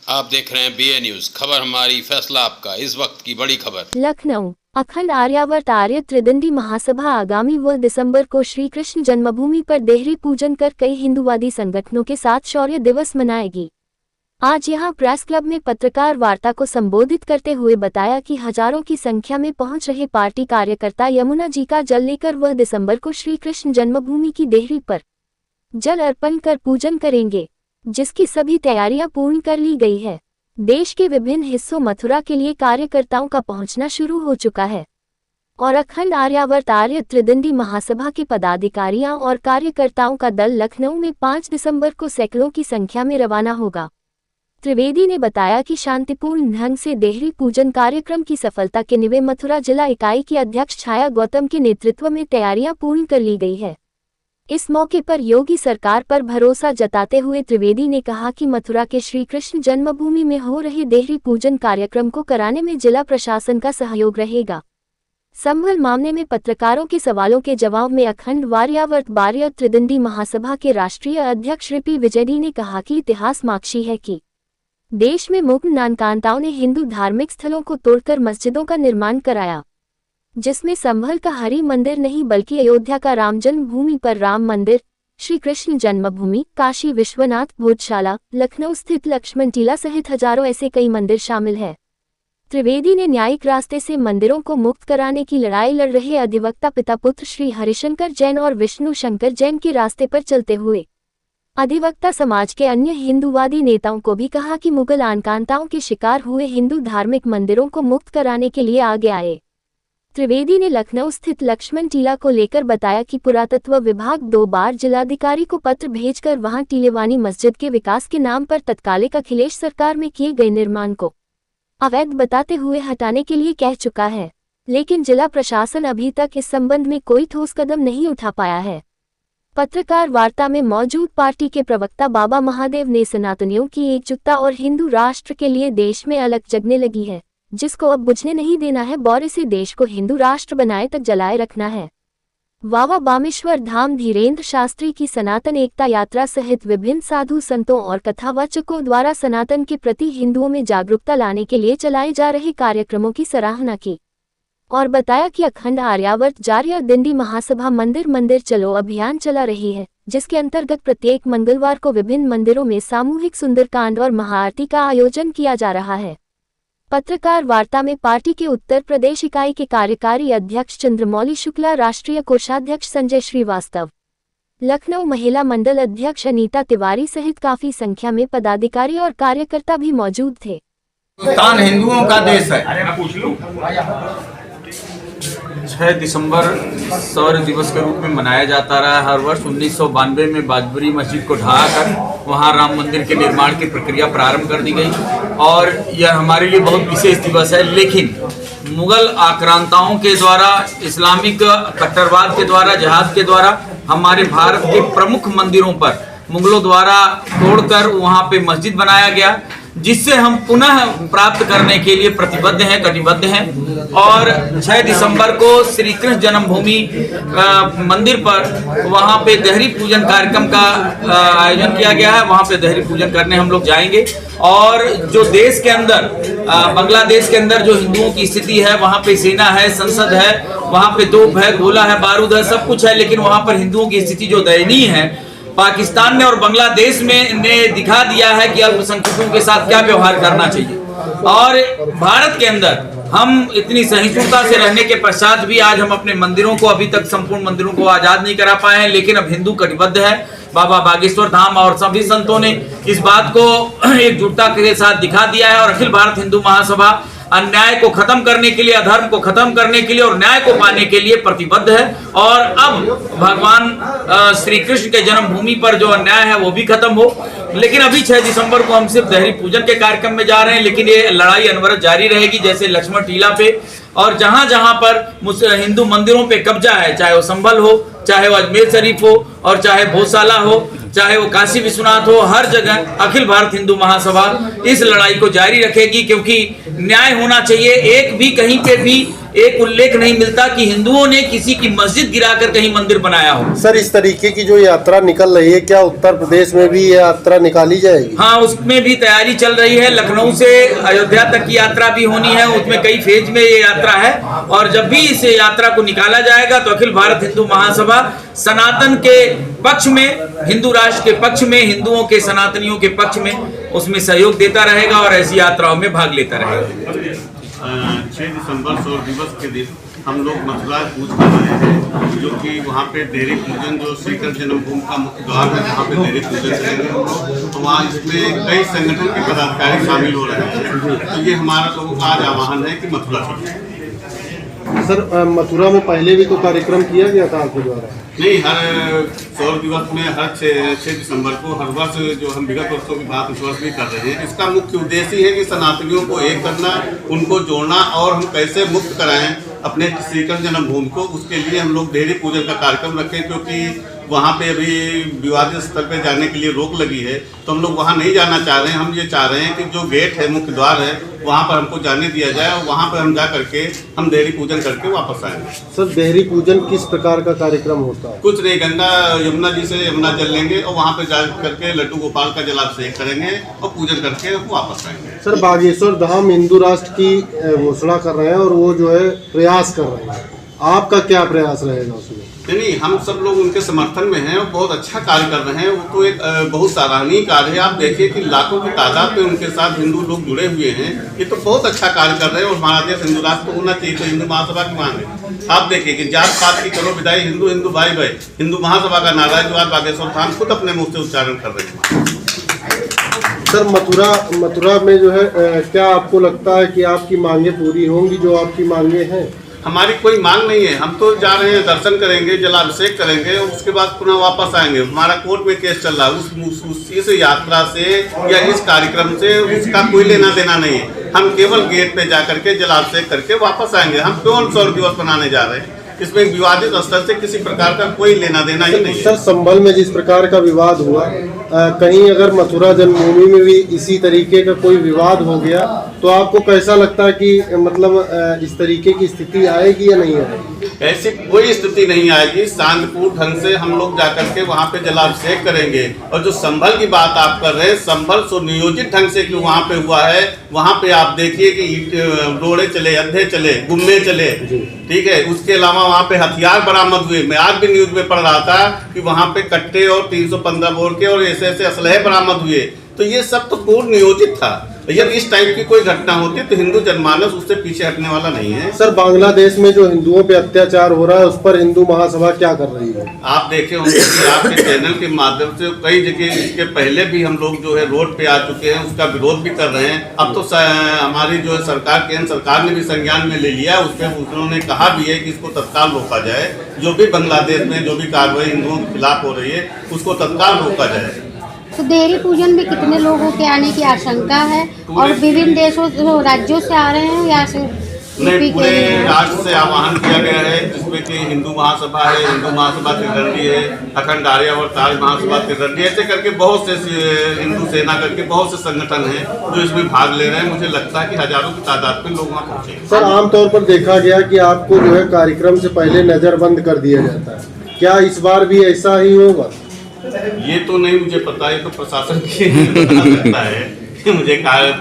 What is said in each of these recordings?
आप देख रहे हैं BA न्यूज। खबर हमारी, फैसला आपका। इस वक्त की बड़ी खबर। लखनऊ अखंड आर्यावर्त आर्य त्रिदंडी महासभा आगामी 2 दिसंबर को श्री कृष्ण जन्मभूमि पर देहरी पूजन कर कई हिंदूवादी संगठनों के साथ शौर्य दिवस मनाएगी। आज यहां प्रेस क्लब में पत्रकार वार्ता को संबोधित करते हुए बताया कि हजारों की संख्या में पहुंच रहे पार्टी कार्यकर्ता यमुना जी का जल लेकर 2 दिसंबर को श्री कृष्ण जन्मभूमि की देहरी पर जल अर्पण कर पूजन करेंगे, जिसकी सभी तैयारियां पूर्ण कर ली गई है। देश के विभिन्न हिस्सों मथुरा के लिए कार्यकर्ताओं का पहुंचना शुरू हो चुका है और अखंड आर्यावर्त आर्य त्रिदंडी महासभा के पदाधिकारियों और कार्यकर्ताओं का दल लखनऊ में 5 दिसंबर को सैकड़ों की संख्या में रवाना होगा। त्रिवेदी ने बताया कि शांतिपूर्ण ढंग से देहरी पूजन कार्यक्रम की सफलता के लिए मथुरा जिला इकाई की अध्यक्ष छाया गौतम के नेतृत्व में तैयारियां पूर्ण कर ली गई है। इस मौके पर योगी सरकार पर भरोसा जताते हुए त्रिवेदी ने कहा कि मथुरा के श्री कृष्ण जन्मभूमि में हो रहे देहरी पूजन कार्यक्रम को कराने में जिला प्रशासन का सहयोग रहेगा। संभल मामले में पत्रकारों के सवालों के जवाब में अखंड आर्यावर्त आर्य त्रिदंडी महासभा के राष्ट्रीय अध्यक्ष श्री विजयडी ने कहा कि इतिहास साक्षी है कि देश में मुगल नानकांताओं ने हिंदू धार्मिक स्थलों को तोड़कर मस्जिदों का निर्माण कराया, जिसमें संभल का हरि मंदिर नहीं बल्कि अयोध्या का राम जन्मभूमि पर राम मंदिर, श्री कृष्ण जन्मभूमि, काशी विश्वनाथ भोजशाला, लखनऊ स्थित लक्ष्मण टीला सहित हजारों ऐसे कई मंदिर शामिल है। त्रिवेदी ने न्यायिक रास्ते से मंदिरों को मुक्त कराने की लड़ाई लड़ रहे अधिवक्ता पिता पुत्र श्री हरिशंकर जैन और विष्णु शंकर जैन के रास्ते पर चलते हुए अधिवक्ता समाज के अन्य हिंदूवादी नेताओं को भी कहा कि मुगल आक्रांताओं के शिकार हुए हिंदू धार्मिक मंदिरों को मुक्त कराने के लिए आगे आए। त्रिवेदी ने लखनऊ स्थित लक्ष्मण टीला को लेकर बताया कि पुरातत्व विभाग 2 बार जिलाधिकारी को पत्र भेजकर वहां टीलेवानी मस्जिद के विकास के नाम पर तत्कालिक अखिलेश सरकार में किए गए निर्माण को अवैध बताते हुए हटाने के लिए कह चुका है, लेकिन जिला प्रशासन अभी तक इस संबंध में कोई ठोस कदम नहीं उठा पाया है। पत्रकार वार्ता में मौजूद पार्टी के प्रवक्ता बाबा महादेव ने सनातनियों की एकजुटता और हिंदू राष्ट्र के लिए देश में अलग जगने लगी है, जिसको अब बुझने नहीं देना है, बौरे से देश को हिंदू राष्ट्र बनाए तक जलाए रखना है। बाबा बामेश्वर धाम धीरेन्द्र शास्त्री की सनातन एकता यात्रा सहित विभिन्न साधु संतों और कथावाचकों द्वारा सनातन के प्रति हिंदुओं में जागरूकता लाने के लिए चलाए जा रहे कार्यक्रमों की सराहना की और बताया कि अखंड आर्यावर्त आर्य त्रिदंडी महासभा मंदिर मंदिर चलो अभियान चला रही है, जिसके अंतर्गत प्रत्येक मंगलवार को विभिन्न मंदिरों में सामूहिक सुंदरकांड और महाआरती का आयोजन किया जा रहा है। पत्रकार वार्ता में पार्टी के उत्तर प्रदेश इकाई के कार्यकारी अध्यक्ष चंद्रमौली शुक्ला, राष्ट्रीय कोषाध्यक्ष संजय श्रीवास्तव, लखनऊ महिला मंडल अध्यक्ष अनीता तिवारी सहित काफी संख्या में पदाधिकारी और कार्यकर्ता भी मौजूद थे। हिंदुस्तान हिंदुओं का देश है। 6 दिसंबर शौर्य दिवस के रूप में मनाया जाता रहा हर वर्ष। 1992 में बाजबरी मस्जिद को ढहाकर वहां राम मंदिर के निर्माण की प्रक्रिया प्रारंभ कर दी गई और यह हमारे लिए बहुत विशेष दिवस है। लेकिन मुगल आक्रांताओं के द्वारा, इस्लामिक कट्टरवाद के द्वारा, जिहाद के द्वारा हमारे भारत के प्रमुख मंदिरों पर मुगलों द्वारा तोड़कर वहां पे मस्जिद बनाया गया, जिससे हम पुनः प्राप्त करने के लिए प्रतिबद्ध हैं, कटिबद्ध हैं। और 6 दिसंबर को श्री कृष्ण जन्मभूमि मंदिर पर वहां पे देहरी पूजन कार्यक्रम का आयोजन किया गया है। वहां पे देहरी पूजन करने हम लोग जाएंगे और जो देश के अंदर, बांग्लादेश के अंदर जो हिंदुओं की स्थिति है, वहां पे सेना है, संसद है, वहां पे तोप है, गोला है, बारूद है, सब कुछ है, लेकिन वहां पर हिंदुओं की स्थिति जो दयनीय है, पाकिस्तान ने और बांग्लादेश में ने दिखा दिया है कि अल्पसंख्यकों के साथ क्या व्यवहार करना चाहिए। और भारत के अंदर हम इतनी सहिष्णुता से रहने के पश्चात भी आज हम अपने मंदिरों को, अभी तक संपूर्ण मंदिरों को आजाद नहीं करा पाए हैं, लेकिन अब हिंदू कटिबद्ध है। बाबा बागेश्वर धाम और सभी संतों ने इस बात को एकजुटता के साथ दिखा दिया है और अखिल भारत हिंदू महासभा अन्याय को खत्म करने के लिए, अधर्म को खत्म करने के लिए और न्याय को पाने के लिए प्रतिबद्ध है। और अब भगवान श्री कृष्ण के जन्मभूमि पर जो अन्याय है वो भी खत्म हो। लेकिन अभी 6 दिसंबर को हम सिर्फ देहरी पूजन के कार्यक्रम में जा रहे हैं, लेकिन ये लड़ाई अनवरत जारी रहेगी। जैसे लक्ष्मण टीला पे और जहां जहां पर हिंदू मंदिरों पे कब्जा है, चाहे वो संभल हो, चाहे वो अजमेर शरीफ हो और चाहे भोजशाला हो, चाहे वो काशी विश्वनाथ हो, हर जगह अखिल भारत हिंदू महासभा इस लड़ाई को जारी रखेगी, क्योंकि न्याय होना चाहिए। एक भी कहीं पे भी एक उल्लेख नहीं मिलता कि हिंदुओं ने किसी की मस्जिद गिराकर कहीं मंदिर बनाया हो। सर, इस तरीके की जो यात्रा निकल रही है, क्या उत्तर प्रदेश में भी ये यात्रा निकाली जाएगी? हाँ, उसमें भी तैयारी चल रही है। लखनऊ से अयोध्या तक की यात्रा भी होनी है, उसमें कई फेज में ये यात्रा है। और जब भी इस यात्रा को निकाला जाएगा तो अखिल भारत हिंदू महासभा सनातन के पक्ष में, हिंदू राष्ट्र के पक्ष में, हिंदुओं के सनातनियों के पक्ष में उसमें सहयोग देता रहेगा और ऐसी यात्राओं में भाग लेता रहेगा। 6 दिसंबर सौर दिवस के दिन हम लोग मथुरा कूच कर रहे हैं, जो कि वहाँ पे डेयरी पूजन, जो श्री कृष्ण जन्मभूमि का मुख्य द्वार है, वहाँ पे डेयरी पूजन करेंगे हम लोग। तो वहाँ इसमें कई संगठन के पदाधिकारी शामिल हो रहे हैं। तो ये हमारा लोगों का आज आह्वान है कि मथुरा चलिए। सर, मथुरा में पहले भी तो कार्यक्रम किया गया था आपके द्वारा? नहीं, हर सौर दिवस में हर 6 दिसंबर को हर वर्ष जो हम विगत वर्षों की बात इस वर्ष भी कर रहे हैं। इसका मुख्य उद्देश्य है कि सनातनियों को एक करना, उनको जोड़ना और हम कैसे मुक्त कराएं अपने श्री कृष्ण जन्मभूमि को। उसके लिए हम लोग डेयरी पूजन का कार्यक्रम रखें, क्योंकि वहाँ पे अभी विवादित स्थल पे जाने के लिए रोक लगी है, तो हम लोग वहाँ नहीं जाना चाह रहे हैं। हम ये चाह रहे हैं कि जो गेट है, मुख्य द्वार है, वहाँ पर हमको जाने दिया जाए और वहाँ पर हम जा करके हम डेयरी पूजन करके वापस आएंगे। सर, डेयरी पूजन किस प्रकार का कार्यक्रम होता है? कुछ नहीं, गंगा यमुना जी से यमुना जल लेंगे और वहाँ पे जा करके लड्डू गोपाल का जलाभिषेक करेंगे और पूजन करके वापस आएंगे। सर, बागेश्वर धाम हिंदू राष्ट्र की घोषणा कर रहे हैं और वो जो है प्रयास कर रहे हैं, आपका क्या प्रयास रहेगा उसमें? नहीं, हम सब लोग उनके समर्थन में हैं और बहुत अच्छा कार्य कर रहे हैं। वो तो एक बहुत सराहनीय कार्य है। आप देखिए कि लाखों की तादाद में उनके साथ हिंदू लोग जुड़े हुए हैं। ये तो बहुत अच्छा कार्य कर रहे हैं और हमारा देश हिंदू राष्ट्र को होना चाहिए। तो हिंदू महासभा की मांग है। आप देखिए कि जात पात की करो विदाई, हिंदू हिंदू भाई भाई, हिंदू महासभा का नारा है जो आज बागेश्वर धाम खुद अपने मुँह से उच्चारण कर रहे हैं। सर, मथुरा में जो है क्या आपको लगता है कि आपकी मांगे पूरी होंगी, जो आपकी मांगे हैं? हमारी कोई मांग नहीं है। हम तो जा रहे हैं, दर्शन करेंगे, जलाभिषेक करेंगे और उसके बाद पुनः वापस आएंगे। हमारा कोर्ट में केस चल रहा है। इस यात्रा से या इस कार्यक्रम से उसका कोई लेना देना नहीं है। हम केवल गेट पे जा करके जलाभिषेक करके वापस आएंगे। हम क्यों सौर दिवस मनाने जा रहे हैं? इसमें विवादित स्तर से किसी प्रकार का कोई लेना देना ही नहीं है। सर, संभल में जिस प्रकार का विवाद हुआ, कहीं अगर मथुरा जन्मभूमि में भी इसी तरीके का कोई विवाद हो गया तो आपको कैसा लगता है कि मतलब इस तरीके की स्थिति आएगी या नहीं आएगी? ऐसी कोई स्थिति नहीं आएगी। शांतिपूर्ण ढंग से हम लोग जाकर के वहाँ पे जलाभिषेक करेंगे। और जो संभल की बात आप कर रहे हैं, संभल सुनियोजित ढंग से क्यों वहाँ पे हुआ है, वहाँ पे आप देखिए कि रोड़े चले, अद्धे चले, गुम्मे चले, ठीक है। उसके अलावा वहाँ पे हथियार बरामद हुए। मैं आज भी न्यूज में पढ़ रहा था कि वहाँ पे कट्टे और 315 बोर के और ऐसे असलहे बरामद हुए। तो ये सब तो पूर्ण नियोजित था। यदि इस टाइप की कोई घटना होती तो हिंदू जनमानस उससे पीछे हटने वाला नहीं है। सर, बांग्लादेश में जो हिंदुओं पे अत्याचार हो रहा है उस पर हिंदू महासभा क्या कर रही है? आप देखे होंगे कि आपके चैनल के माध्यम से कई जगह इसके पहले भी हम लोग जो है रोड पे आ चुके हैं, उसका विरोध भी कर रहे हैं। अब तो हमारी जो है सरकार, केंद्र सरकार ने भी संज्ञान में ले लिया। उसमें उन्होंने कहा भी है कि इसको तत्काल रोका जाए। जो भी बांग्लादेश में जो भी कार्रवाई हिंदुओं के खिलाफ हो रही है उसको तत्काल रोका जाए। तो डेयरी पूजन में कितने लोगों के आने की आशंका है और विभिन्न देशों राज्यों से आ रहे हैं या नहीं, पूरे राष्ट्र से आह्वान किया गया है, जिसमें कि हिंदू महासभा है, हिंदू महासभा त्रिदंडी है, अखंड आर्यावर्त महासभा त्रिदंडी, ऐसे करके बहुत से हिंदू सेना करके बहुत से संगठन हैं जो इसमें भाग ले रहे हैं। मुझे लगता है कि हजारों की तादाद में लोग वहाँ पहुँचे। सर, आमतौर पर देखा गया कि आपको जो है कार्यक्रम से पहले नजरबंद कर दिया जाता है, क्या इस बार भी ऐसा ही होगा? ये तो नहीं मुझे पता, ये तो प्रशासन की बता सकता है कि मुझे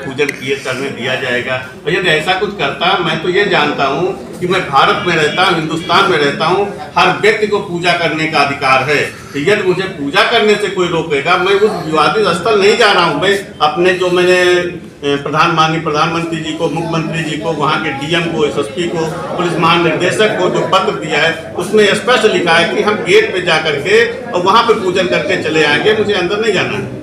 पूजन किए करने दिया जाएगा। और यदि ऐसा कुछ करता, मैं तो ये जानता हूँ कि मैं भारत में रहता हूँ, हिंदुस्तान में रहता हूँ, हर व्यक्ति को पूजा करने का अधिकार है। तो यदि मुझे पूजा करने से कोई रोकेगा, मैं उस विवादित स्थल नहीं जा रहा हूँ। मैं अपने जो मैंने माननीय प्रधानमंत्री जी को, मुख्यमंत्री जी को, वहाँ के डीएम को, एसएसपी को, पुलिस महानिदेशक को जो पत्र दिया है उसमें स्पष्ट लिखा है कि हम गेट पे जा करके और वहाँ पे पूजन करके चले आएंगे, मुझे अंदर नहीं जाना है।